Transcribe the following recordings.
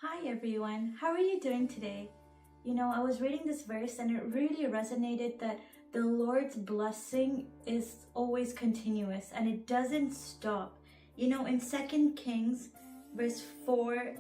Hi everyone, how are you doing today? I was reading this verse and it really resonated that the Lord's blessing is always continuous and it doesn't stop. In 2 Kings verse 4,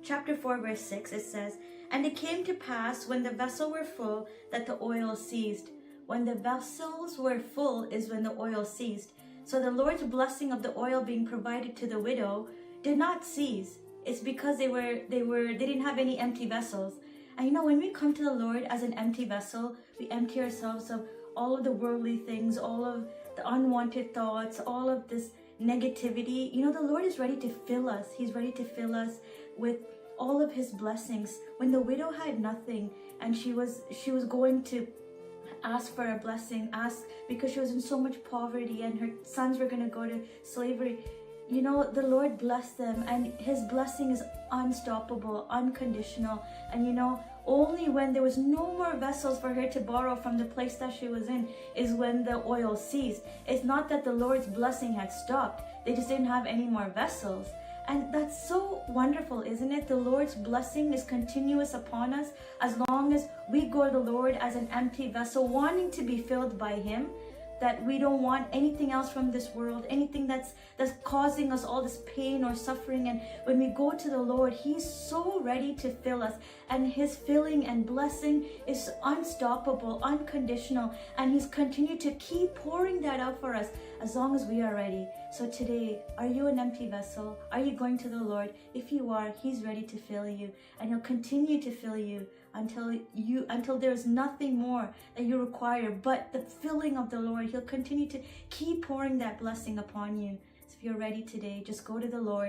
chapter 4 verse 6, it says, "And it came to pass when the vessels were full that the oil ceased." When the vessels were full is when the oil ceased. So the Lord's blessing of the oil being provided to the widow did not cease. It's because they didn't have any empty vessels. And when we come to the Lord as an empty vessel, we empty ourselves of all of the worldly things, all of the unwanted thoughts, all of this negativity. The Lord is ready to fill us. He's ready to fill us with all of his blessings. When the widow had nothing and she was going to ask for a blessing, ask because she was in so much poverty and her sons were going to go to slavery. The Lord blessed them and his blessing is unstoppable, unconditional. And only when there was no more vessels for her to borrow from the place that she was in is when the oil ceased. It's not that the Lord's blessing had stopped. They just didn't have any more vessels. And that's so wonderful, isn't it? The Lord's blessing is continuous upon us as long as we go to the Lord as an empty vessel, wanting to be filled by him. That we don't want anything else from this world, anything that's causing us all this pain or suffering. And when we go to the Lord, he's so ready to fill us, and his filling and blessing is unstoppable, unconditional, and he's continued to keep pouring that out for us as long as we are ready. So today, are you an empty vessel? Are you going to the Lord? If you are, he's ready to fill you, and he'll continue to fill you until there's nothing more that you require but the filling of the Lord. He'll continue to keep pouring that blessing upon you. So if you're ready today, just go to the Lord.